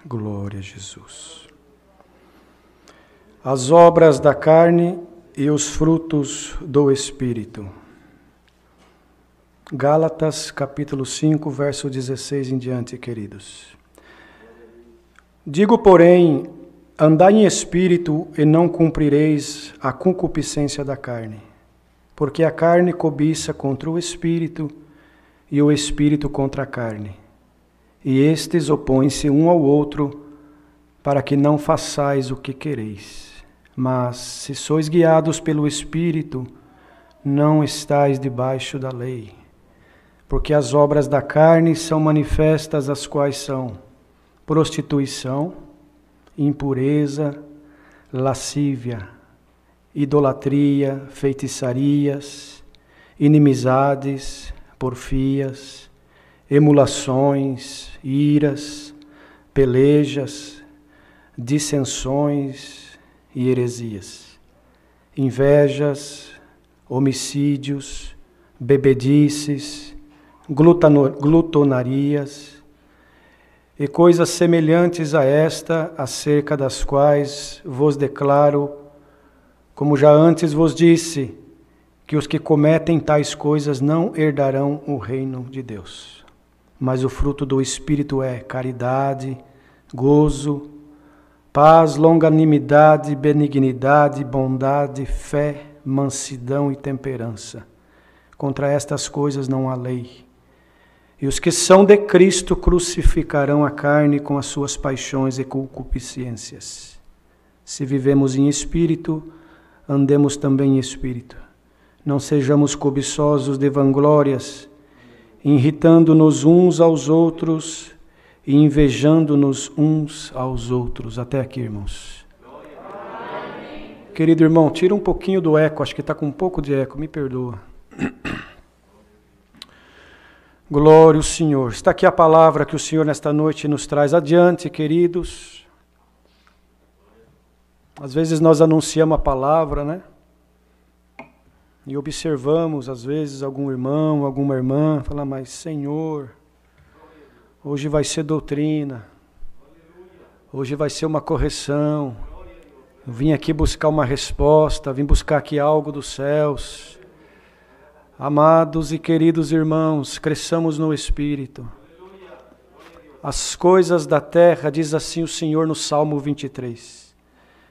Glória a Jesus. As obras da carne e os frutos do Espírito. Gálatas, capítulo 5, verso 16 em diante, queridos. Digo, porém, andai em espírito e não cumprireis a concupiscência da carne, porque a carne cobiça contra o espírito e o espírito contra a carne, e estes opõem-se um ao outro, para que não façais o que quereis. Mas, se sois guiados pelo Espírito, não estais debaixo da lei. Porque as obras da carne são manifestas, as quais são prostituição, impureza, lascívia, idolatria, feitiçarias, inimizades, porfias, emulações, iras, pelejas, dissensões e heresias, invejas, homicídios, bebedices, glutonarias e coisas semelhantes a esta, acerca das quais vos declaro, como já antes vos disse, que os que cometem tais coisas não herdarão o reino de Deus. Mas o fruto do Espírito é caridade, gozo, paz, longanimidade, benignidade, bondade, fé, mansidão e temperança. Contra estas coisas não há lei. E os que são de Cristo crucificarão a carne com as suas paixões e concupiscências. Se vivemos em espírito, andemos também em espírito. Não sejamos cobiçosos de vanglórias, irritando-nos uns aos outros e invejando-nos uns aos outros. Até aqui, irmãos. Querido irmão, tira um pouquinho do eco, acho que está com um pouco de eco, me perdoa. Glória ao Senhor. Está aqui a palavra que o Senhor nesta noite nos traz adiante, queridos. Às vezes nós anunciamos a palavra, né? E observamos, às vezes, algum irmão, alguma irmã, falar, mas Senhor, hoje vai ser doutrina, hoje vai ser uma correção, eu vim aqui buscar uma resposta, vim buscar aqui algo dos céus. Amados e queridos irmãos, cresçamos no Espírito. As coisas da terra, diz assim o Senhor no Salmo 23.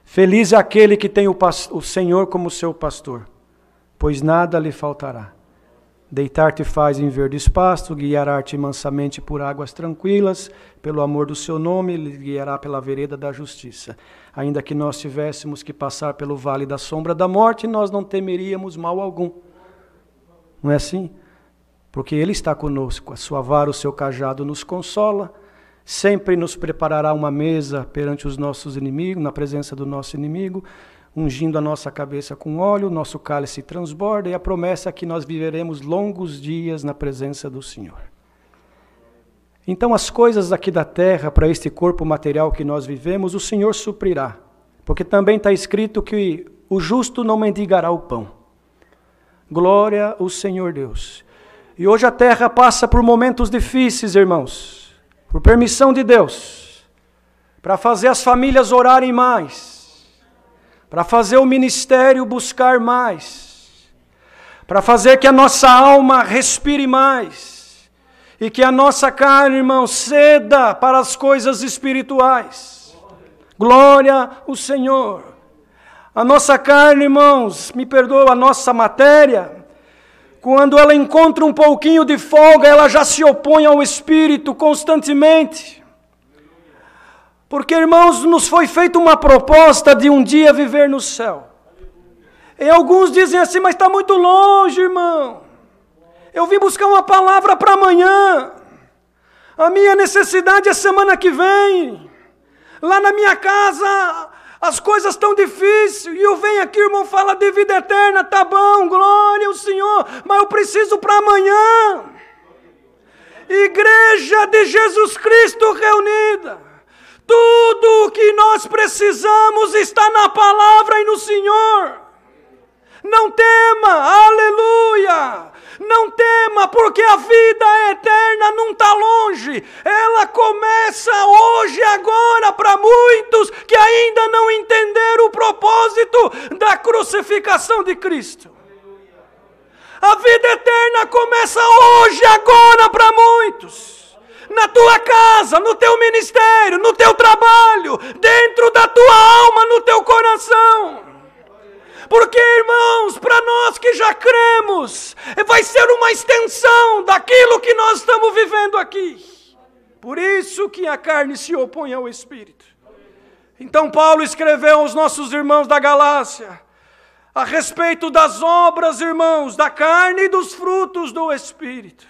Feliz é aquele que tem o Senhor como seu pastor, pois nada lhe faltará. Deitar-te faz em verdes pastos, guiará-te mansamente por águas tranquilas, pelo amor do seu nome, lhe guiará pela vereda da justiça. Ainda que nós tivéssemos que passar pelo vale da sombra da morte, nós não temeríamos mal algum. Não é assim? Porque Ele está conosco, a sua vara, o seu cajado nos consola, sempre nos preparará uma mesa perante os nossos inimigos, na presença do nosso inimigo, ungindo a nossa cabeça com óleo, nosso cálice transborda, e a promessa é que nós viveremos longos dias na presença do Senhor. Então as coisas aqui da terra, para este corpo material que nós vivemos, o Senhor suprirá, porque também está escrito que o justo não mendigará o pão. Glória ao Senhor Deus. E hoje a terra passa por momentos difíceis, irmãos, por permissão de Deus, para fazer as famílias orarem mais, para fazer o ministério buscar mais, para fazer que a nossa alma respire mais, e que a nossa carne, irmãos, ceda para as coisas espirituais. Glória ao Senhor. A nossa carne, irmãos, me perdoa, a nossa matéria, quando ela encontra um pouquinho de folga, ela já se opõe ao Espírito constantemente. Porque, irmãos, nos foi feita uma proposta de um dia viver no céu. E alguns dizem assim, mas está muito longe, irmão. Eu vim buscar uma palavra para amanhã. A minha necessidade é semana que vem. Lá na minha casa as coisas estão difíceis, e eu venho aqui, irmão, fala de vida eterna, tá bom, glória ao Senhor, mas eu preciso para amanhã. Igreja de Jesus Cristo reunida, tudo o que nós precisamos está na palavra e no Senhor. Não tema, aleluia! Não tema, porque a vida eterna não está longe. Ela começa hoje, agora, para muitos que ainda não entenderam o propósito da crucificação de Cristo. A vida eterna começa hoje, agora, para muitos. Na tua casa, no teu ministério, no teu trabalho, dentro da tua alma, no teu coração. Porque, irmãos, para nós que já cremos, vai ser uma extensão daquilo que nós estamos vivendo aqui. Por isso que a carne se opõe ao Espírito. Então Paulo escreveu aos nossos irmãos da Galácia, a respeito das obras, irmãos, da carne e dos frutos do Espírito.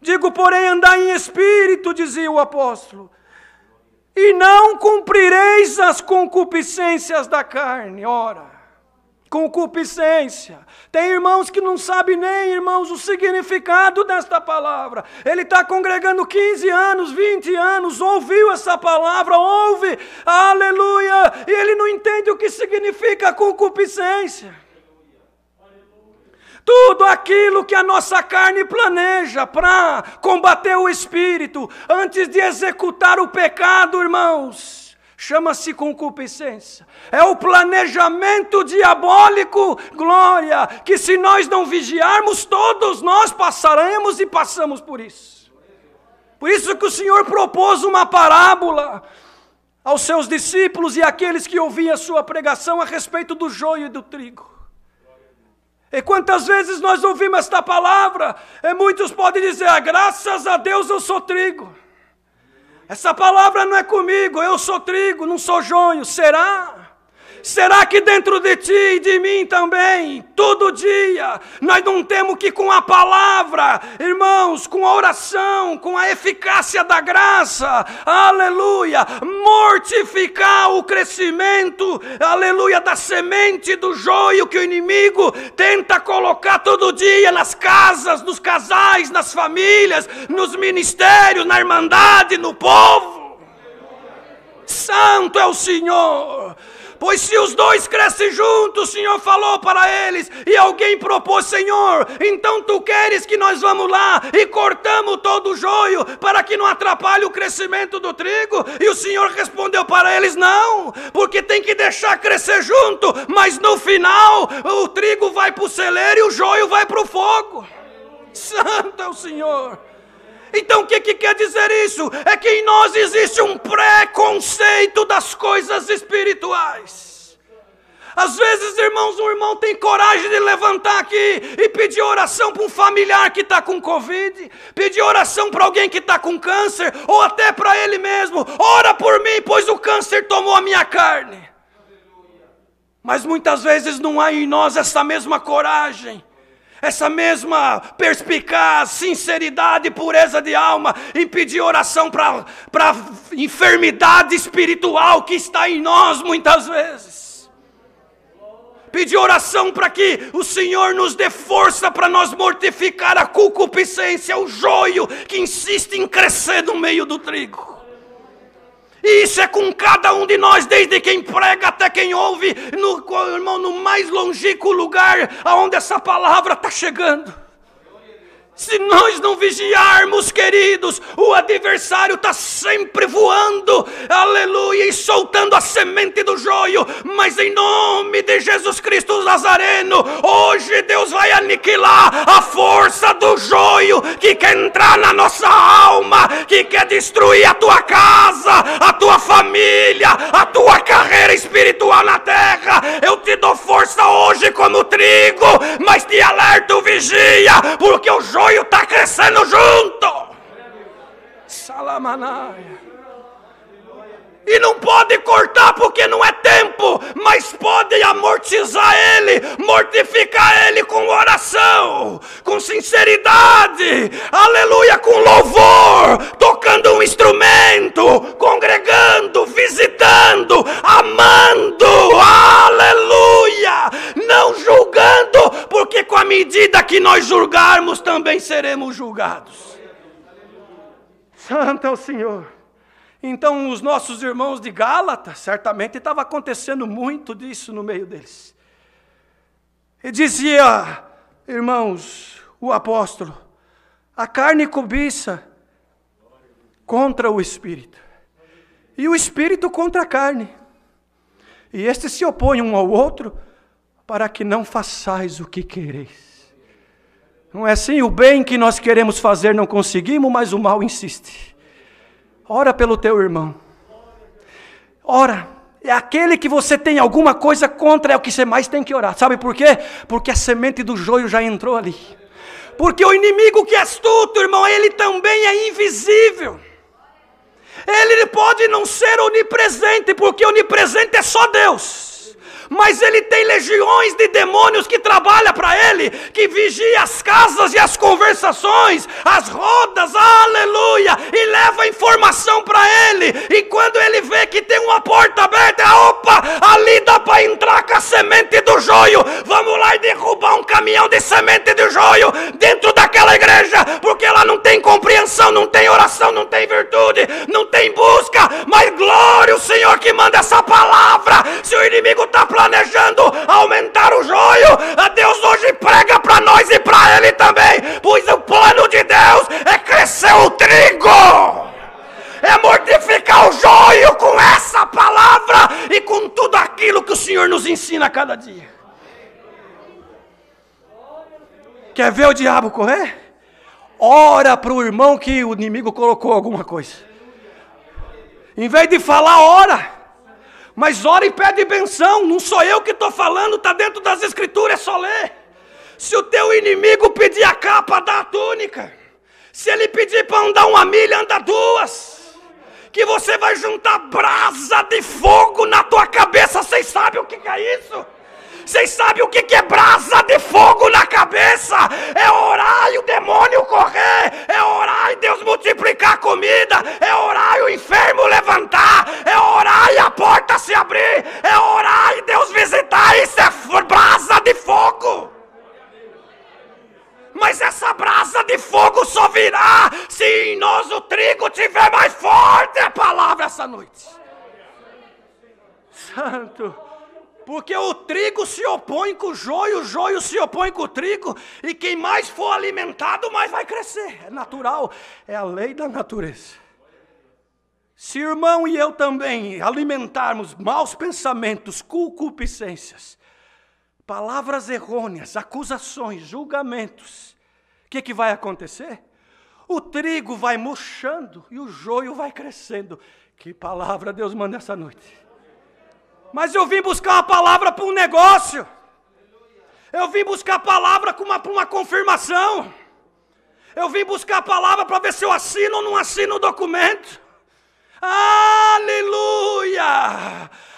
Digo, porém, andai em Espírito, dizia o apóstolo, e não cumprireis as concupiscências da carne. Ora, concupiscência. Tem irmãos que não sabem nem, irmãos, o significado desta palavra. Ele está congregando 15 anos, 20 anos, ouviu essa palavra, ouve, aleluia, e ele não entende o que significa concupiscência. Tudo aquilo que a nossa carne planeja para combater o Espírito, antes de executar o pecado, irmãos, chama-se concupiscência. É o planejamento diabólico, glória, que se nós não vigiarmos, todos nós passaremos e passamos por isso. Por isso que o Senhor propôs uma parábola aos seus discípulos e àqueles que ouviam a sua pregação a respeito do joio e do trigo. E quantas vezes nós ouvimos esta palavra, e muitos podem dizer, graças a Deus eu sou trigo. Essa palavra não é comigo, eu sou trigo, não sou joio. Será? Será que dentro de ti e de mim também, todo dia, nós não temos que com a palavra, irmãos, com a oração, com a eficácia da graça, aleluia, mortificar o crescimento, aleluia, da semente do joio que o inimigo tenta colocar todo dia nas casas, nos casais, nas famílias, nos ministérios, na irmandade, no povo. Santo é o Senhor. Pois se os dois crescem juntos, o Senhor falou para eles, e alguém propôs, Senhor, então tu queres que nós vamos lá e cortamos todo o joio para que não atrapalhe o crescimento do trigo? E o Senhor respondeu para eles, não, porque tem que deixar crescer junto, mas no final o trigo vai para o celeiro e o joio vai para o fogo. Santo é o Senhor. Então o que quer dizer isso? É que em nós existe um preconceito das coisas espirituais. Às vezes, irmãos, um irmão tem coragem de levantar aqui e pedir oração para um familiar que está com Covid, pedir oração para alguém que está com câncer, ou até para ele mesmo, ora por mim, pois o câncer tomou a minha carne. Mas muitas vezes não há em nós essa mesma coragem, essa mesma perspicaz, sinceridade e pureza de alma em pedir oração para a enfermidade espiritual que está em nós muitas vezes. Pedir oração para que o Senhor nos dê força para nós mortificar a concupiscência, o joio que insiste em crescer no meio do trigo. E isso é com cada um de nós, desde quem prega até quem ouve, irmão, no mais longínquo lugar aonde essa palavra está chegando. Se nós não vigiarmos, queridos, o adversário está sempre voando, aleluia, e soltando a semente do joio. Mas em nome de Jesus Cristo Nazareno, hoje Deus vai aniquilar a força do joio que quer entrar na nossa alma, que quer destruir a tua casa, a tua família, a tua carreira espiritual na terra. Eu te dou força hoje como trigo, mas te alerto, vigia, porque o joio está crescendo junto. Salamanaia. E não pode cortar porque não é tempo, mas pode amortizar ele, mortificar ele com oração, com sinceridade, aleluia, com louvor, tocando um instrumento, congregando, visitando, amando, aleluia, não julgando, porque com a medida que nós julgarmos também seremos julgados. Santo é o Senhor. Então os nossos irmãos de Gálatas, certamente estava acontecendo muito disso no meio deles. E dizia, irmãos, o apóstolo, a carne cobiça contra o Espírito, e o Espírito contra a carne. E estes se opõem um ao outro, para que não façais o que quereis. Não é assim? O bem que nós queremos fazer não conseguimos, mas o mal insiste. Ora pelo teu irmão. Ora. É aquele que você tem alguma coisa contra, é o que você mais tem que orar. Sabe por quê? Porque a semente do joio já entrou ali. Porque o inimigo que é astuto, irmão, ele também é invisível. Ele pode não ser onipresente, porque onipresente é só Deus. Mas ele tem legiões de demônios que trabalham para ele, que vigia as casas e as conversações, as rodas, aleluia, e leva informação para ele. E quando ele vê que tem uma porta aberta, opa, ali dá para entrar com a semente do joio. Vamos lá e derrubar um caminhão de semente de joio dentro daquela igreja, porque ela não tem compreensão, não tem oração, não tem virtude, não tem busca. Mas glória ao Senhor que manda essa palavra. Se o inimigo está planejando aumentar o joio, a Deus hoje prega para nós e para ele também, pois o plano de Deus é crescer o trigo, é mortificar o joio com essa palavra e com tudo aquilo que o Senhor nos ensina a cada dia. Quer ver o diabo correr? Ora para o irmão que o inimigo colocou alguma coisa. Em vez de falar, ora. Mas ora e pede benção, não sou eu que estou falando, está dentro das escrituras, é só ler. Se o teu inimigo pedir a capa, dá a túnica. Se ele pedir para andar 1 milha, anda 2. Que você vai juntar brasa de fogo na tua cabeça, vocês sabem o que é isso? Vocês sabem o que é brasa de fogo na cabeça? É orar e o demônio correr. É orar e Deus multiplicar a comida. É orar e o enfermo levantar. É orar e a porta se abrir. É orar e Deus visitar. Isso é brasa de fogo. Mas essa brasa de fogo só virá se em nós o trigo tiver mais forte. É a palavra essa noite. Santo. Porque o trigo se opõe com o joio se opõe com o trigo, e quem mais for alimentado, mais vai crescer. É natural, é a lei da natureza. Se o irmão e eu também alimentarmos maus pensamentos, concupiscências, palavras errôneas, acusações, julgamentos, o que vai acontecer? O trigo vai murchando e o joio vai crescendo. Que palavra Deus manda essa noite. Mas eu vim buscar uma palavra para um negócio. Eu vim buscar a palavra para uma confirmação. Eu vim buscar a palavra para ver se eu assino ou não assino o documento. Aleluia!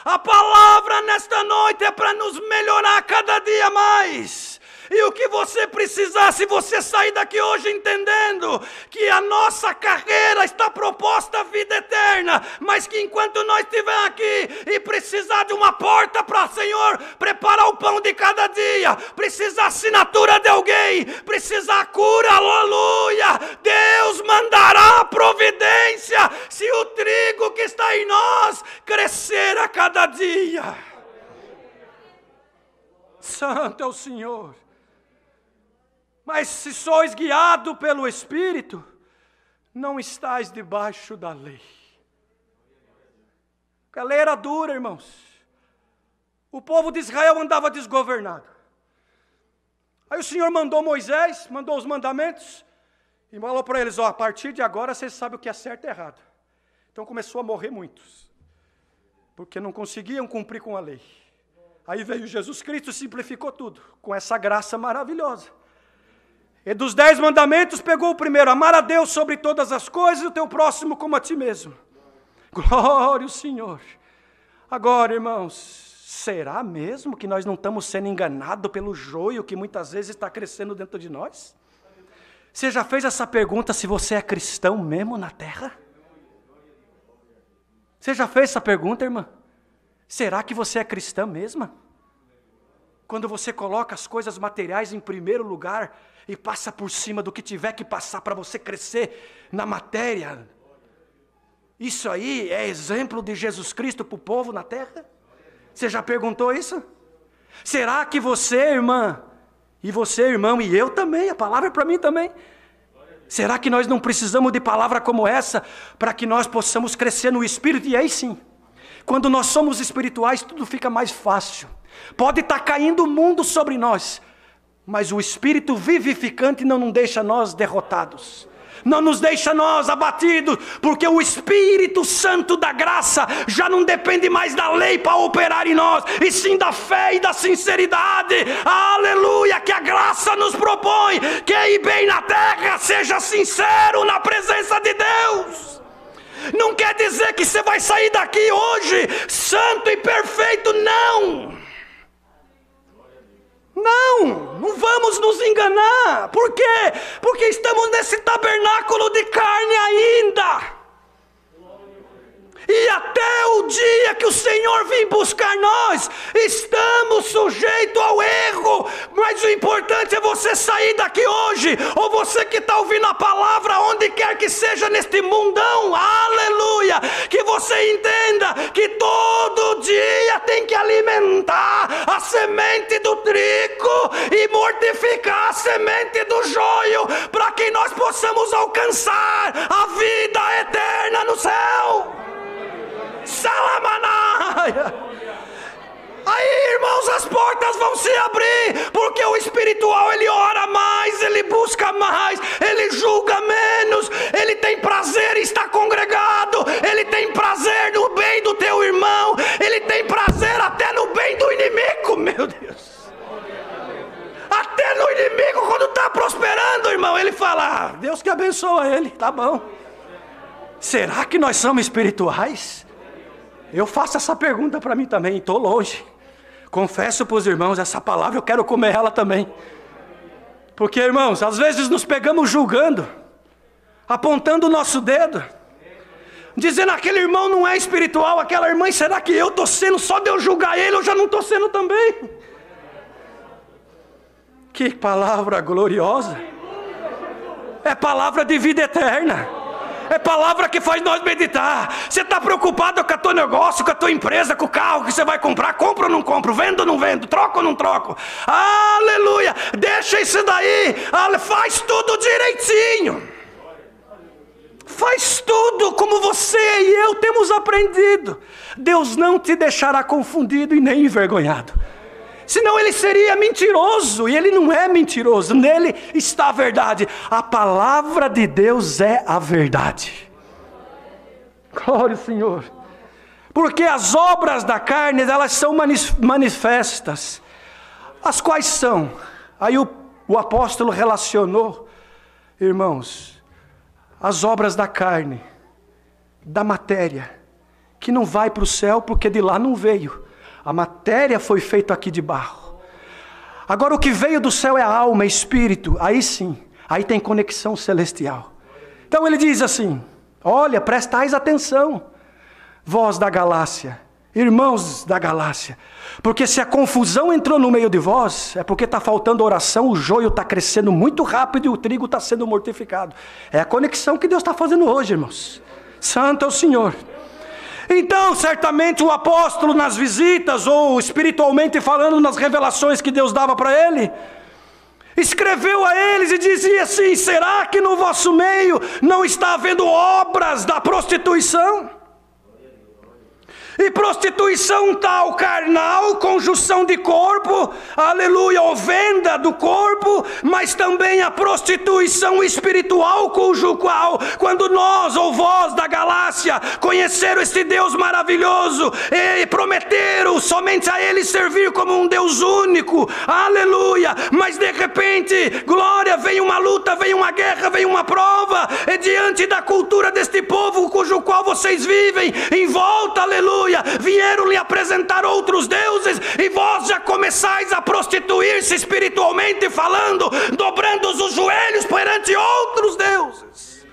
A palavra nesta noite é para nos melhorar cada dia mais. E o que você precisar, se você sair daqui hoje entendendo que a nossa carreira está proposta à vida eterna, mas que enquanto nós estivermos aqui e precisar de uma porta para o Senhor preparar o pão de cada dia, precisar assinatura de alguém, precisar cura, aleluia, Deus mandará a providência se o trigo que está em nós crescer a cada dia. Santo é o Senhor. Mas se sois guiado pelo Espírito, não estáis debaixo da lei. A lei era dura, irmãos. O povo de Israel andava desgovernado. Aí o Senhor mandou Moisés, mandou os mandamentos, e falou para eles, a partir de agora vocês sabem o que é certo e errado. Então começou a morrer muitos, porque não conseguiam cumprir com a lei. Aí veio Jesus Cristo e simplificou tudo, com essa graça maravilhosa. E dos 10 mandamentos pegou o primeiro, amar a Deus sobre todas as coisas e o teu próximo como a ti mesmo. Glória ao Senhor. Agora, irmãos, será mesmo que nós não estamos sendo enganados pelo joio que muitas vezes está crescendo dentro de nós? Você já fez essa pergunta se você é cristão mesmo na terra? Você já fez essa pergunta, irmã? Será que você é cristã mesmo? Quando você coloca as coisas materiais em primeiro lugar e passa por cima do que tiver que passar para você crescer na matéria. Isso aí é exemplo de Jesus Cristo para o povo na terra? Você já perguntou isso? Será que você, irmã, e você, irmão, e eu também, a palavra é para mim também. Será que nós não precisamos de palavra como essa para que nós possamos crescer no Espírito? E aí sim, quando nós somos espirituais, tudo fica mais fácil. Pode estar caindo o mundo sobre nós, mas o Espírito vivificante não nos deixa nós derrotados. Não nos deixa nós abatidos, porque o Espírito Santo da graça já não depende mais da lei para operar em nós, e sim da fé e da sinceridade. Aleluia, que a graça nos propõe, que ir bem na terra, seja sincero na presença de Deus. Não quer dizer que você vai sair daqui hoje santo e perfeito, não. Não vamos nos enganar. Por quê? Porque estamos nesse tabernáculo de carne ainda. E até o dia que o Senhor vir buscar nós, estamos sujeitos ao erro. Mas o importante é você sair daqui hoje, ou você que está ouvindo a palavra, onde quer que seja neste mundão, aleluia, que você entenda que todo dia tem que alimentar a semente do trigo e mortificar a semente do joio, para que nós possamos alcançar a vida eterna no céu. Salamanaia. Aí, irmãos, as portas vão se abrir, porque o espiritual, ele ora mais, ele busca mais, ele julga menos, ele tem prazer em estar congregado, ele tem prazer no bem do teu irmão, ele tem prazer até no bem do inimigo, meu Deus. Até no inimigo, quando está prosperando, irmão, ele fala: Deus que abençoa ele, tá bom. Será que nós somos espirituais? Eu faço essa pergunta para mim também, estou longe. Confesso para os irmãos, essa palavra eu quero comer ela também. Porque, irmãos, às vezes nos pegamos julgando, apontando o nosso dedo, dizendo: aquele irmão não é espiritual, aquela irmã, será que eu estou sendo? Só de eu julgar ele, eu já não estou sendo também. Que palavra gloriosa! É palavra de vida eterna. É palavra que faz nós meditar. Você está preocupado com o teu negócio, com a tua empresa, com o carro que você vai comprar? Compro ou não compro? Vendo ou não vendo? Troco ou não troco? Aleluia! Deixa isso daí. Faz tudo direitinho. Faz tudo como você e eu temos aprendido. Deus não te deixará confundido e nem envergonhado. Senão ele seria mentiroso, e ele não é mentiroso, nele está a verdade. A palavra de Deus é a verdade. Glória ao Senhor. Porque as obras da carne, elas são manifestas. As quais são? Aí o apóstolo relacionou, irmãos, as obras da carne, da matéria, que não vai para o céu porque de lá não veio. A matéria foi feita aqui de barro. Agora o que veio do céu é a alma, é espírito. Aí sim, aí tem conexão celestial. Então ele diz assim: olha, prestais atenção, vós da Galácia, irmãos da Galácia, porque se a confusão entrou no meio de vós, é porque está faltando oração, o joio está crescendo muito rápido e o trigo está sendo mortificado. É a conexão que Deus está fazendo hoje, irmãos. Santo é o Senhor. Então, certamente o apóstolo nas visitas, ou espiritualmente falando nas revelações que Deus dava para ele, escreveu a eles e dizia assim: será que no vosso meio não está havendo obras da prostituição? E prostituição tal carnal, conjunção de corpo, aleluia, ou venda do corpo, mas também a prostituição espiritual, conjugal. Quando nós ou vós da Galácia conheceram este Deus maravilhoso e prometeram somente a Ele servir como um Deus único, aleluia, mas de repente, glória, vem uma luta, vem uma guerra, vem uma prova, e diante da cultura deste povo, cujo qual vocês vivem, em volta, aleluia, vieram lhe apresentar outros deuses, e vós já começais a prostituir-se espiritualmente falando, dobrando os joelhos perante outros deuses.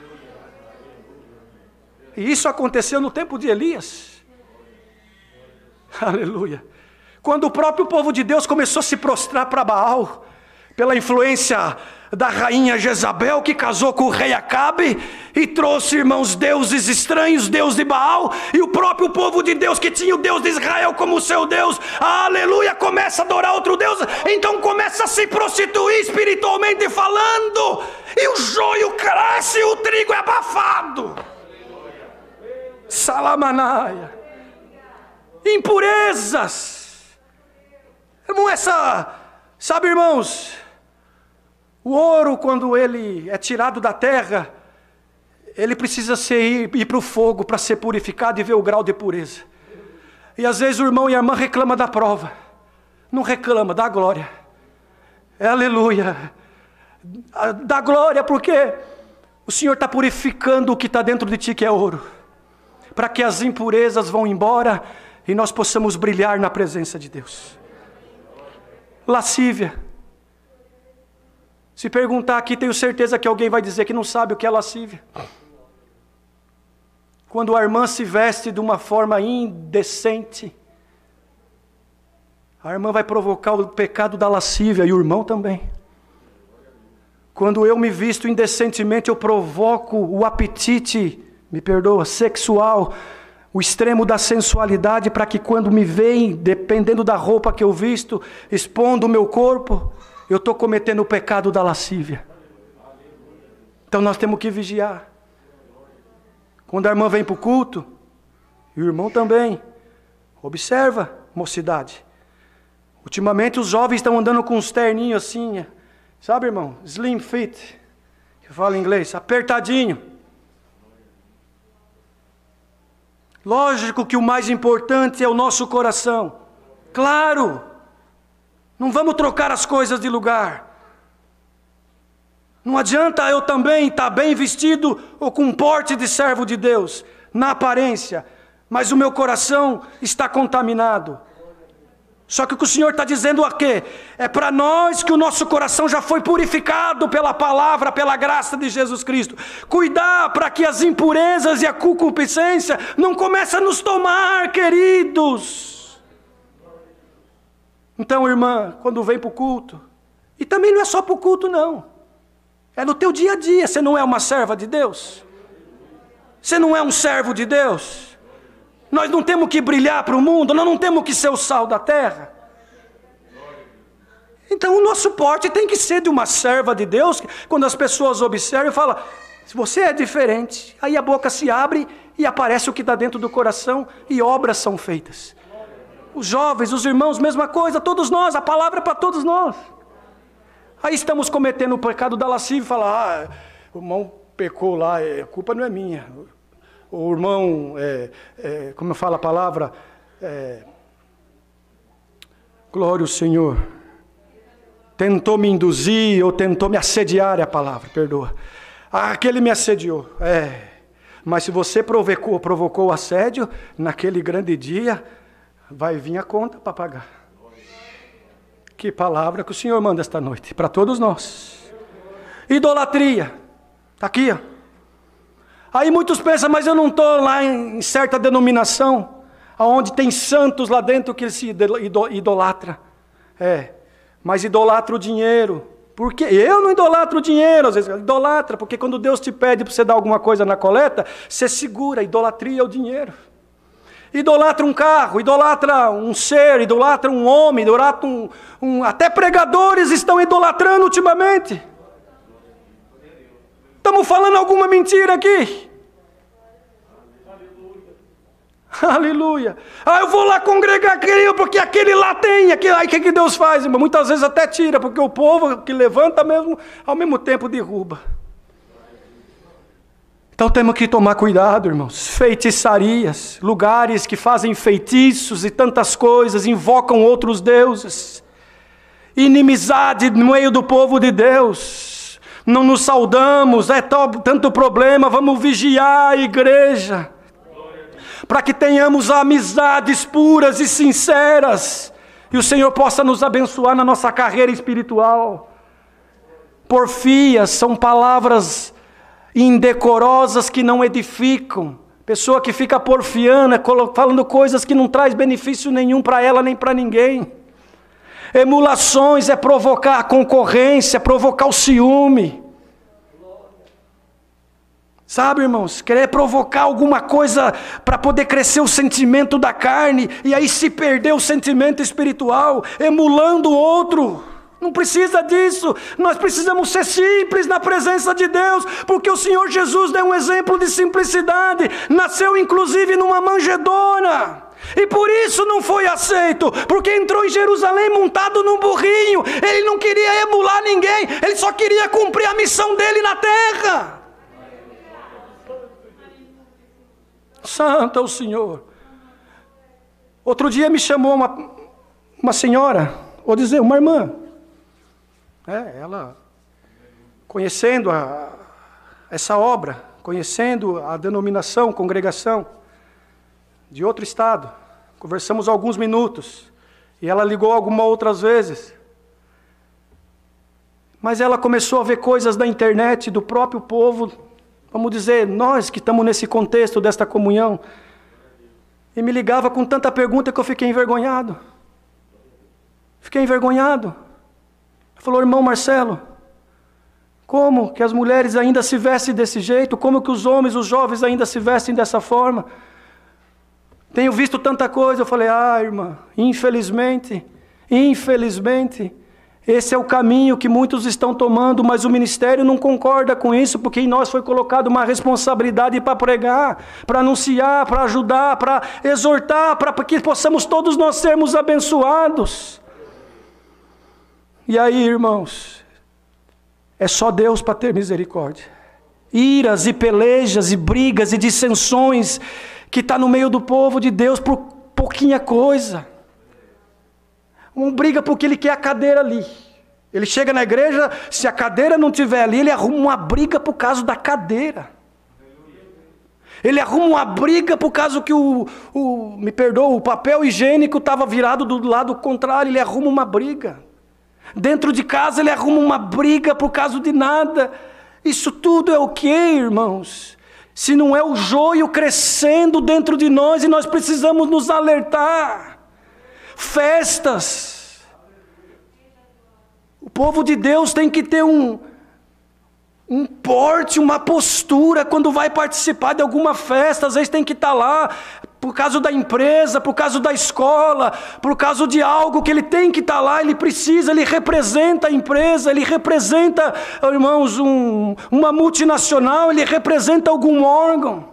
E isso aconteceu no tempo de Elias. Aleluia. Quando o próprio povo de Deus começou a se prostrar para Baal, pela influência da rainha Jezabel, que casou com o rei Acabe e trouxe, irmãos, deuses estranhos, Deus de Baal, e o próprio povo de Deus, que tinha o Deus de Israel como seu Deus, aleluia, começa a adorar outro Deus, então começa a se prostituir espiritualmente falando, e o joio cresce e o trigo é abafado. Salamanaia. Impurezas. Irmão, sabe, irmãos, o ouro, quando ele é tirado da terra, ele precisa ir para o fogo para ser purificado e ver o grau de pureza. E às vezes o irmão e a irmã reclamam da prova. Não reclama, dá glória. Aleluia. Dá glória, porque o Senhor está purificando o que está dentro de ti, que é ouro, para que as impurezas vão embora e nós possamos brilhar na presença de Deus. Lascívia. Se perguntar aqui, tenho certeza que alguém vai dizer que não sabe o que é lascívia. Quando a irmã se veste de uma forma indecente, a irmã vai provocar o pecado da lascívia, e o irmão também. Quando eu me visto indecentemente, eu provoco o apetite, me perdoa, sexual, o extremo da sensualidade, para que quando me veem, dependendo da roupa que eu visto, expondo o meu corpo, eu estou cometendo o pecado da lascívia. Então nós temos que vigiar. Quando a irmã vem para o culto, e o irmão também, observa, mocidade. Ultimamente os jovens estão andando com uns terninhos assim, sabe, irmão? Slim fit, que fala em inglês, apertadinho. Lógico que o mais importante é o nosso coração. Claro! Não vamos trocar as coisas de lugar. Não adianta eu também estar bem vestido ou com porte de servo de Deus, na aparência, mas o meu coração está contaminado. Só que o que o Senhor está dizendo aqui é para nós que o nosso coração já foi purificado pela palavra, pela graça de Jesus Cristo. Cuidar para que as impurezas e a concupiscência não comecem a nos tomar, queridos. Então, irmã, quando vem para o culto, e também não é só para o culto não, é no teu dia a dia. Você não é uma serva de Deus? Você não é um servo de Deus? Nós não temos que brilhar para o mundo, nós não temos que ser o sal da terra. Então o nosso porte tem que ser de uma serva de Deus. Quando as pessoas observam e falam, se você é diferente, aí a boca se abre e aparece o que está dentro do coração e obras são feitas. Os jovens, os irmãos, mesma coisa, todos nós, a palavra é para todos nós. Aí estamos cometendo o pecado da lascívia e falar, o irmão pecou lá, a culpa não é minha. O irmão, como eu falo a palavra, glória ao Senhor, tentou me induzir ou tentou me assediar, é a palavra, perdoa. Aquele me assediou, mas se você provocou o assédio, naquele grande dia, vai vir a conta para pagar. Que palavra que o Senhor manda esta noite, para todos nós. Idolatria, está aqui, ó. Aí muitos pensam, mas eu não estou lá em certa denominação, onde tem santos lá dentro que se idolatra. Mas idolatra o dinheiro. Porque eu não idolatro o dinheiro, às vezes idolatra, porque quando Deus te pede para você dar alguma coisa na coleta, você segura, idolatria é o dinheiro. Idolatra um carro, idolatra um ser, idolatra um homem, idolatra até pregadores estão idolatrando ultimamente. Estamos falando alguma mentira aqui? Aleluia. Eu vou lá congregar aquele, porque aquele lá tem. Aí o que Deus faz, irmão? Muitas vezes até tira, porque o povo que levanta mesmo, ao mesmo tempo derruba. Então temos que tomar cuidado, irmãos. Feitiçarias, lugares que fazem feitiços e tantas coisas, invocam outros deuses. Inimizade no meio do povo de Deus. Não nos saudamos, tanto problema, vamos vigiar a igreja. Para que tenhamos amizades puras e sinceras. E o Senhor possa nos abençoar na nossa carreira espiritual. Porfias são palavras indecorosas que não edificam. Pessoa que fica porfiando, falando coisas que não traz benefício nenhum para ela nem para ninguém. Emulações é provocar a concorrência, é provocar o ciúme. Sabe, irmãos, querer provocar alguma coisa para poder crescer o sentimento da carne, e aí se perder o sentimento espiritual, emulando o outro. Não precisa disso. Nós precisamos ser simples na presença de Deus, porque o Senhor Jesus deu um exemplo de simplicidade. Nasceu inclusive numa manjedoura. E por isso não foi aceito, porque entrou em Jerusalém montado num burrinho. Ele não queria emular ninguém, ele só queria cumprir a missão dele na terra. Santo é o Senhor. Outro dia me chamou uma senhora, vou dizer, uma irmã. Ela, conhecendo essa obra, conhecendo a denominação, congregação, de outro estado, conversamos alguns minutos, e ela ligou algumas outras vezes, mas ela começou a ver coisas da internet, do próprio povo, vamos dizer, nós que estamos nesse contexto desta comunhão, e me ligava com tanta pergunta que eu fiquei envergonhado. Falou, irmão Marcelo, como que as mulheres ainda se vestem desse jeito? Como que os homens, os jovens ainda se vestem dessa forma? Tenho visto tanta coisa. Eu falei, irmã, infelizmente, esse é o caminho que muitos estão tomando, mas o ministério não concorda com isso, porque em nós foi colocada uma responsabilidade para pregar, para anunciar, para ajudar, para exortar, para que possamos todos nós sermos abençoados. E aí, irmãos, é só Deus para ter misericórdia. Iras e pelejas e brigas e dissensões que está no meio do povo de Deus por pouquinha coisa. Um briga porque ele quer a cadeira ali. Ele chega na igreja, se a cadeira não estiver ali, ele arruma uma briga por causa da cadeira. Ele arruma uma briga por causa que o papel higiênico estava virado do lado contrário, ele arruma uma briga. Dentro de casa ele arruma uma briga por causa de nada. Isso tudo é o que, irmãos? Se não é o joio crescendo dentro de nós, e nós precisamos nos alertar. Festas. O povo de Deus tem que ter um porte, uma postura quando vai participar de alguma festa. Às vezes tem que estar lá por causa da empresa, por causa da escola, por causa de algo que ele tem que estar lá, ele precisa, ele representa a empresa, ele representa, irmãos, uma multinacional, ele representa algum órgão.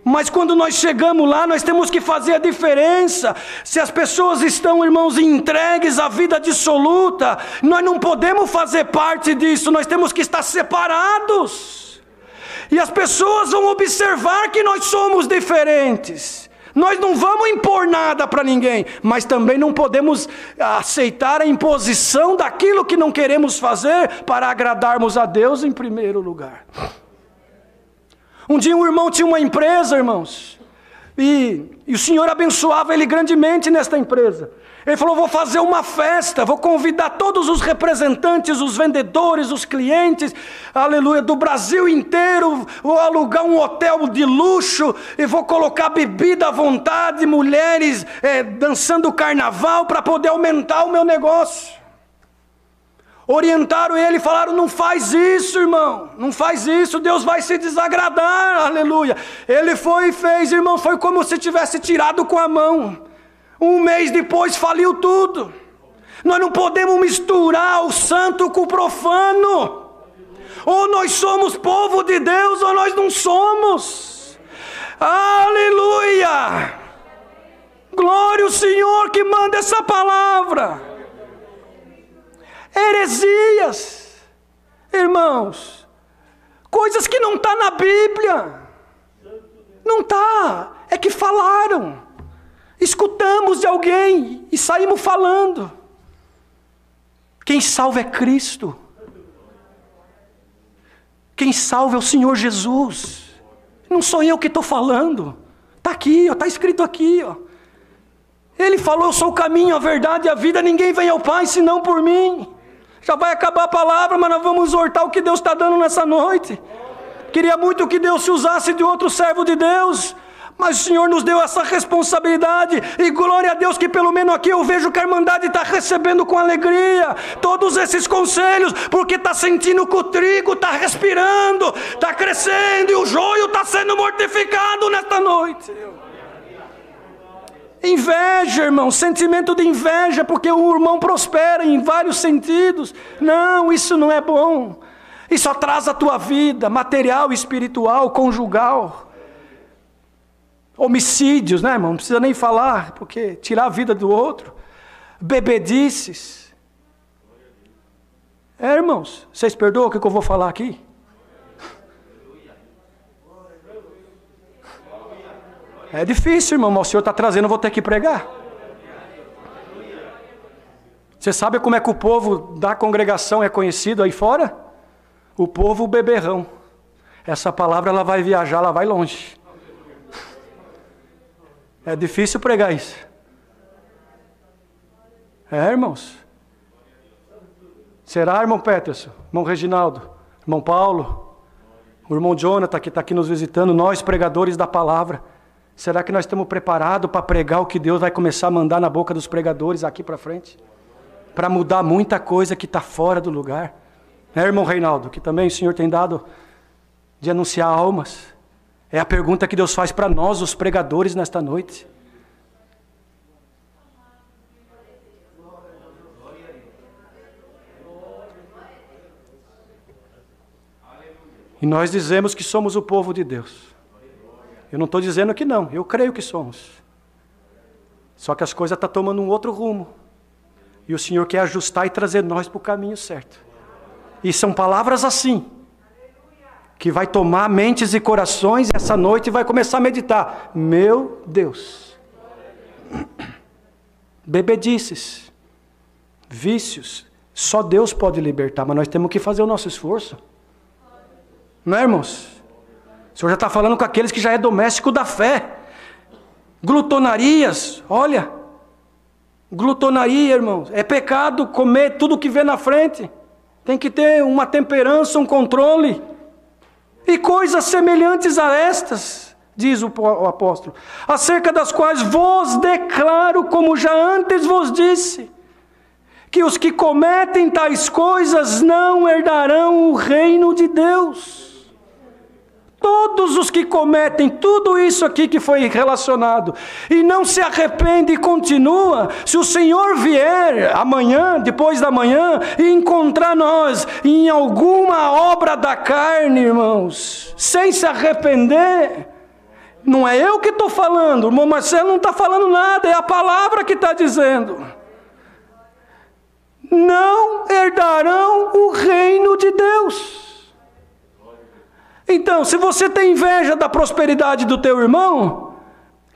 Mas quando nós chegamos lá, nós temos que fazer a diferença. Se as pessoas estão, irmãos, entregues à vida dissoluta, nós não podemos fazer parte disso, nós temos que estar separados. E as pessoas vão observar que nós somos diferentes. Nós não vamos impor nada para ninguém, mas também não podemos aceitar a imposição daquilo que não queremos fazer para agradarmos a Deus em primeiro lugar. Um dia um irmão tinha uma empresa, irmãos, e o Senhor abençoava ele grandemente nesta empresa. Ele falou, vou fazer uma festa, vou convidar todos os representantes, os vendedores, os clientes, aleluia, do Brasil inteiro, vou alugar um hotel de luxo, e vou colocar bebida à vontade, mulheres dançando carnaval, para poder aumentar o meu negócio. Orientaram ele e falaram, não faz isso, irmão, não faz isso, Deus vai se desagradar, aleluia. Ele foi e fez, irmão, foi como se tivesse tirado com a mão. Um mês depois faliu tudo. Nós não podemos misturar o santo com o profano. Ou nós somos povo de Deus ou nós não somos. Aleluia! Glória ao Senhor que manda essa palavra. Heresias, irmãos, coisas que não está na Bíblia. Não está, é que falaram. Escutamos de alguém e saímos falando. Quem salva é Cristo. Quem salva é o Senhor Jesus. Não sou eu que estou falando. Está aqui, está escrito aqui. Ele falou, eu sou o caminho, a verdade e a vida. Ninguém vem ao Pai senão por mim. Já vai acabar a palavra, mas nós vamos exortar o que Deus está dando nessa noite. Queria muito que Deus se usasse de outro servo de Deus. Mas o Senhor nos deu essa responsabilidade, e glória a Deus que pelo menos aqui eu vejo que a Irmandade está recebendo com alegria todos esses conselhos, porque está sentindo que o trigo está respirando, está crescendo, e o joio está sendo mortificado nesta noite. Inveja, irmão, sentimento de inveja, porque o irmão prospera em vários sentidos. Não, isso não é bom. Isso atrasa a tua vida, material, espiritual, conjugal. Homicídios, né, irmão? Não precisa nem falar, porque tirar a vida do outro. Bebedices. Irmãos, vocês perdoam o que eu vou falar aqui? É difícil, irmão, mas o Senhor está trazendo, eu vou ter que pregar. Você sabe como é que o povo da congregação é conhecido aí fora? O povo beberrão. Essa palavra ela vai viajar, ela vai longe. É difícil pregar isso. Irmãos. Será, irmão Peterson, irmão Reginaldo, irmão Paulo, o irmão Jonathan que está aqui nos visitando, nós pregadores da palavra, será que nós estamos preparados para pregar o que Deus vai começar a mandar na boca dos pregadores aqui para frente? Para mudar muita coisa que está fora do lugar. Irmão Reinaldo, que também o Senhor tem dado de anunciar almas. É a pergunta que Deus faz para nós, os pregadores, nesta noite. E nós dizemos que somos o povo de Deus. Eu não estou dizendo que não, eu creio que somos. Só que as coisas estão tomando um outro rumo. E o Senhor quer ajustar e trazer nós para o caminho certo. E são palavras assim, que vai tomar mentes e corações essa noite e vai começar a meditar. Meu Deus. Bebedices, vícios, só Deus pode libertar, mas nós temos que fazer o nosso esforço. Não é, irmãos? O Senhor já está falando com aqueles que já é doméstico da fé. Glutonarias, olha. Glutonaria, irmãos, é pecado comer tudo que vê na frente. Tem que ter uma temperança, um controle. E coisas semelhantes a estas, diz o apóstolo, acerca das quais vos declaro, como já antes vos disse, que os que cometem tais coisas não herdarão o reino de Deus. Todos os que cometem tudo isso aqui que foi relacionado e não se arrepende e continua, se o Senhor vier amanhã, depois da manhã, e encontrar nós em alguma obra da carne, irmãos, sem se arrepender, não é eu que estou falando, o irmão Marcelo não está falando nada, é a palavra que está dizendo. Não herdarão o reino de Deus. Então, se você tem inveja da prosperidade do teu irmão,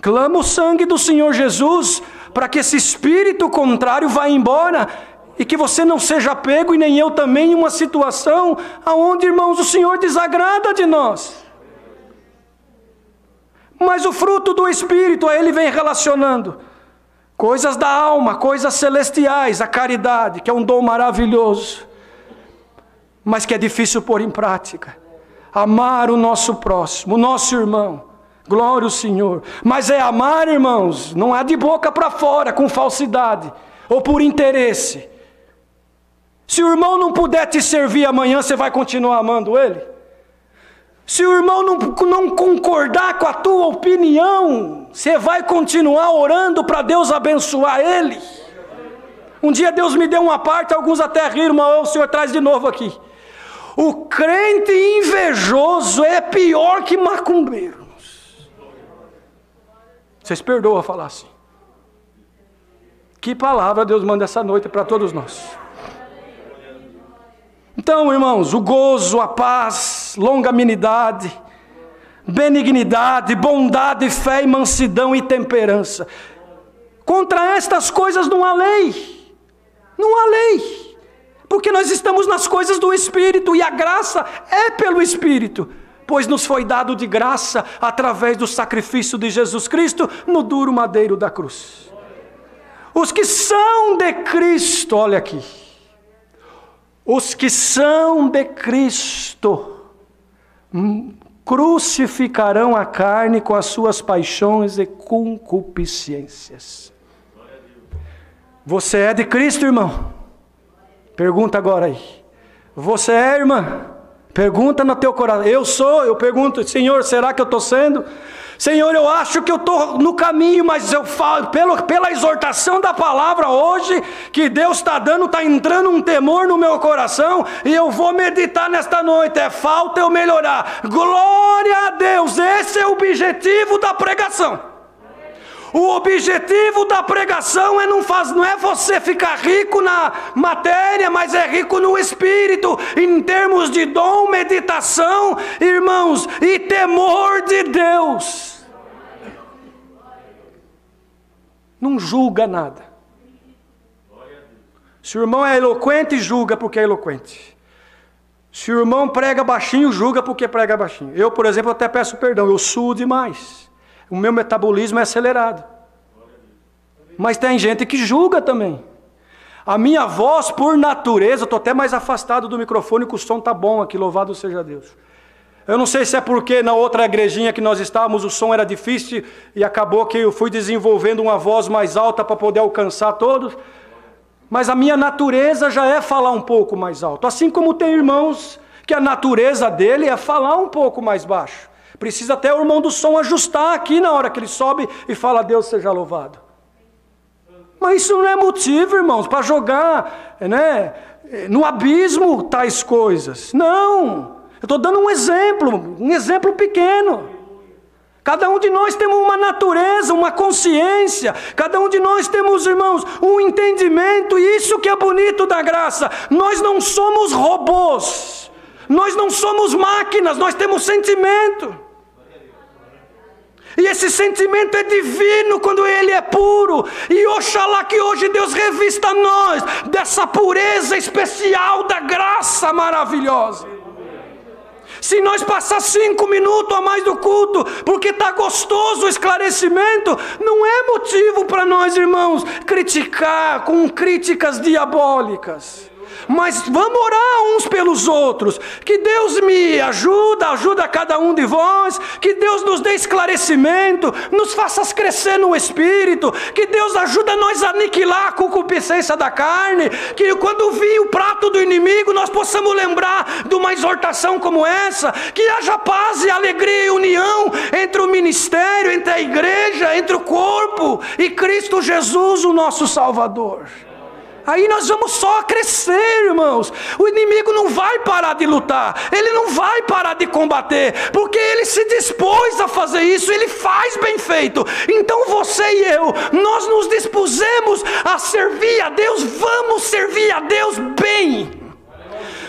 clama o sangue do Senhor Jesus para que esse espírito contrário vá embora e que você não seja pego, e nem eu também, em uma situação onde, irmãos, o Senhor desagrada de nós. Mas o fruto do Espírito, a ele vem relacionando coisas da alma, coisas celestiais, a caridade, que é um dom maravilhoso, mas que é difícil pôr em prática. Amar o nosso próximo, o nosso irmão, glória ao Senhor. Mas é amar, irmãos, não é de boca para fora, com falsidade, ou por interesse. Se o irmão não puder te servir amanhã, você vai continuar amando ele? Se o irmão não concordar com a tua opinião, você vai continuar orando para Deus abençoar ele? Um dia Deus me deu uma parte, alguns até riram, mas o Senhor traz de novo aqui. O crente invejoso é pior que macumbeiro. Vocês perdoam a falar assim. Que palavra Deus manda essa noite para todos nós. Então, irmãos, o gozo, a paz, longanimidade, benignidade, bondade, fé e mansidão e temperança. Contra estas coisas não há lei. Não há lei. Porque nós estamos nas coisas do Espírito, e a graça é pelo Espírito, pois nos foi dado de graça através do sacrifício de Jesus Cristo no duro madeiro da cruz. Os que são de Cristo, olha aqui, os que são de Cristo crucificarão a carne com as suas paixões e concupiscências. Você é de Cristo, irmão? Pergunta agora aí. Você é, irmã? Pergunta no teu coração. Eu pergunto, Senhor, será que eu estou sendo? Senhor, eu acho que eu estou no caminho, mas eu falo, pela exortação da palavra hoje, que Deus está dando, está entrando um temor no meu coração, e eu vou meditar nesta noite, falta eu melhorar. Glória a Deus, esse é o objetivo da pregação. O objetivo da pregação não é você ficar rico na matéria, mas é rico no espírito, em termos de dom, meditação, irmãos, e temor de Deus. Não julga nada. Se o irmão é eloquente, julga porque é eloquente. Se o irmão prega baixinho, julga porque prega baixinho. Eu, por exemplo, até peço perdão, eu suo demais. O meu metabolismo é acelerado. Mas tem gente que julga também. A minha voz, por natureza, eu estou até mais afastado do microfone, que o som está bom aqui, louvado seja Deus. Eu não sei se é porque na outra igrejinha que nós estávamos, o som era difícil, e acabou que eu fui desenvolvendo uma voz mais alta para poder alcançar todos. Mas a minha natureza já é falar um pouco mais alto. Assim como tem irmãos que a natureza dele é falar um pouco mais baixo. Precisa até o irmão do som ajustar aqui na hora que ele sobe e fala, Deus seja louvado. Mas isso não é motivo, irmãos, para jogar, né, no abismo tais coisas. Não, eu estou dando um exemplo pequeno. Cada um de nós temos uma natureza, uma consciência. Cada um de nós temos, irmãos, um entendimento. E isso que é bonito da graça. Nós não somos robôs. Nós não somos máquinas, nós temos sentimento. E esse sentimento é divino quando ele é puro. E oxalá que hoje Deus revista nós dessa pureza especial da graça maravilhosa. Se nós passar 5 minutos a mais do culto, porque está gostoso o esclarecimento, não é motivo para nós, irmãos, criticar com críticas diabólicas. Mas vamos orar uns pelos outros, que Deus me ajuda cada um de vós, que Deus nos dê esclarecimento, nos faça crescer no Espírito, que Deus ajuda nós a aniquilar a concupiscência da carne, que quando vir o prato do inimigo, nós possamos lembrar de uma exortação como essa, que haja paz e alegria e união entre o ministério, entre a igreja, entre o corpo e Cristo Jesus, o nosso Salvador. Aí nós vamos só crescer, irmãos. O inimigo não vai parar de lutar, ele não vai parar de combater, porque ele se dispôs a fazer isso, ele faz bem feito. Então você e eu, nós nos dispusemos a servir a Deus, vamos servir a Deus bem.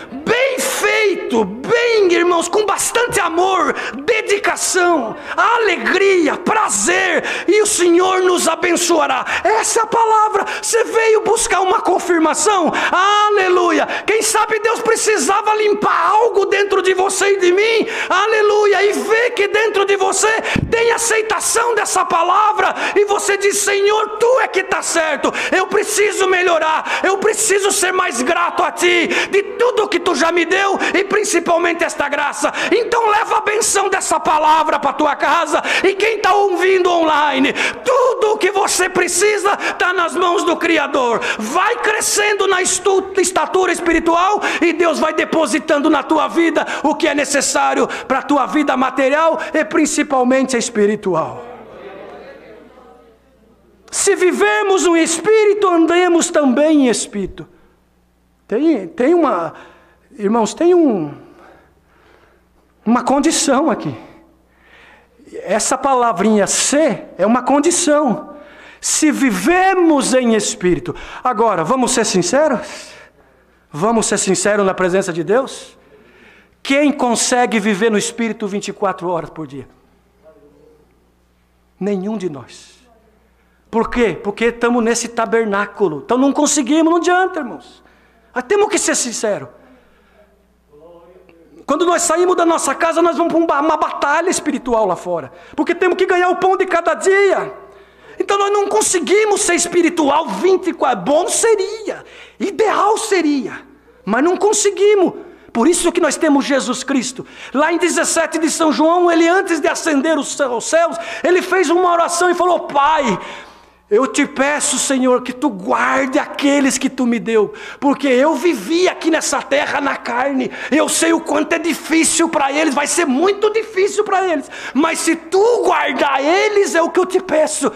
Bem feito, bem, irmãos, com bastante amor, dedicação, alegria, prazer, e o Senhor nos abençoará. Essa é a palavra. Você veio buscar uma confirmação? Aleluia. Quem sabe Deus precisava limpar algo dentro de você e de mim? Aleluia. E ver que dentro de você tem aceitação dessa palavra, e você diz, Senhor, Tu é que está certo, eu preciso melhorar, eu preciso ser mais grato a Ti, de tudo que Tu já me deu, e principalmente esta graça. Então leva a benção dessa palavra para a tua casa, e quem está ouvindo online, tudo o que você precisa está nas mãos do Criador. Vai crescendo na estatura espiritual, e Deus vai depositando na tua vida o que é necessário para a tua vida material e principalmente a espiritual. Se vivermos no Espírito, andemos também em Espírito. Tem uma... Irmãos, tem uma condição aqui. Essa palavrinha ser é uma condição. Se vivemos em Espírito. Agora, vamos ser sinceros? Vamos ser sinceros na presença de Deus? Quem consegue viver no Espírito 24 horas por dia? Nenhum de nós. Por quê? Porque estamos nesse tabernáculo. Então não conseguimos, não adianta, irmãos. Temos que ser sinceros. Quando nós saímos da nossa casa, nós vamos para uma batalha espiritual lá fora. Porque temos que ganhar o pão de cada dia. Então nós não conseguimos ser espiritual 24. Bom seria, ideal seria, mas não conseguimos. Por isso que nós temos Jesus Cristo. Lá em 17 de São João, ele antes de ascender aos céus, ele fez uma oração e falou: Pai, eu te peço, Senhor, que tu guarde aqueles que tu me deu, porque eu vivi aqui nessa terra na carne, eu sei o quanto é difícil para eles, vai ser muito difícil para eles, mas se tu guardar eles, é o que eu te peço,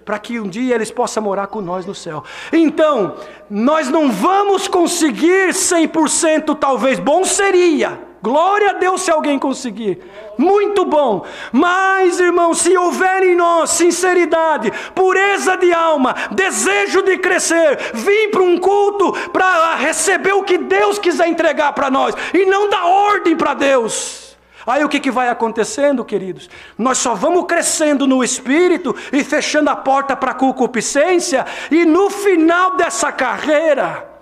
para que um dia eles possam morar com nós no céu. Então, nós não vamos conseguir 100%, talvez, bom seria, glória a Deus se alguém conseguir, muito bom, mas irmão, se houver em nós sinceridade, pureza de alma, desejo de crescer, vir para um culto para receber o que Deus quiser entregar para nós, e não dar ordem para Deus, aí o que vai acontecendo, queridos? Nós só vamos crescendo no Espírito e fechando a porta para a concupiscência, e no final dessa carreira,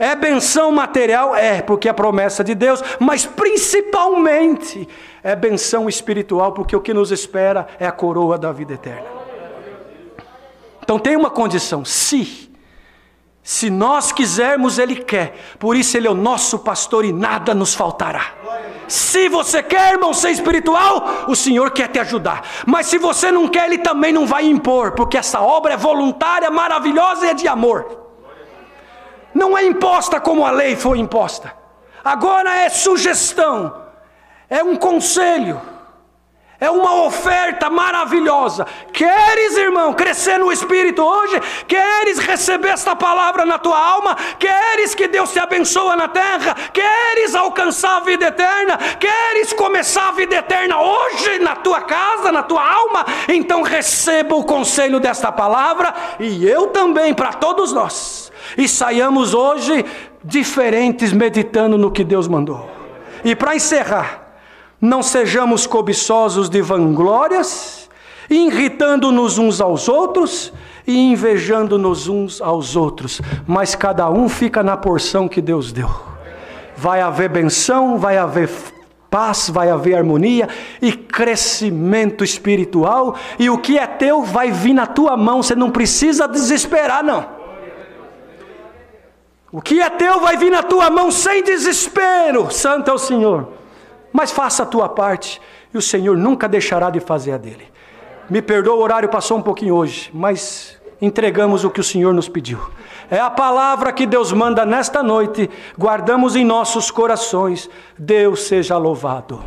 é benção material? É, porque é promessa de Deus, mas principalmente é benção espiritual, porque o que nos espera é a coroa da vida eterna. Então tem uma condição: se nós quisermos, Ele quer, por isso Ele é o nosso pastor e nada nos faltará. Se você quer, irmão, ser espiritual, o Senhor quer te ajudar, mas se você não quer, Ele também não vai impor, porque essa obra é voluntária, maravilhosa e é de amor. Não é imposta como a lei foi imposta. Agora é sugestão, é um conselho, é uma oferta maravilhosa. Queres, irmão, crescer no Espírito hoje? Queres receber esta palavra na tua alma? Queres que Deus te abençoe na terra? Queres alcançar a vida eterna? Queres começar a vida eterna hoje na tua casa, na tua alma? Então receba o conselho desta palavra, e eu também, para todos nós. E saiamos hoje diferentes, meditando no que Deus mandou. E para encerrar, não sejamos cobiçosos de vanglórias, irritando-nos uns aos outros e invejando-nos uns aos outros, mas cada um fica na porção que Deus deu. Vai haver benção, vai haver paz, vai haver harmonia e crescimento espiritual, e o que é teu vai vir na tua mão, você não precisa desesperar não. O que é teu vai vir na tua mão sem desespero. Santo é o Senhor. Mas faça a tua parte, e o Senhor nunca deixará de fazer a dele. Me perdoa, o horário passou um pouquinho hoje, mas entregamos o que o Senhor nos pediu. É a palavra que Deus manda nesta noite, guardamos em nossos corações. Deus seja louvado.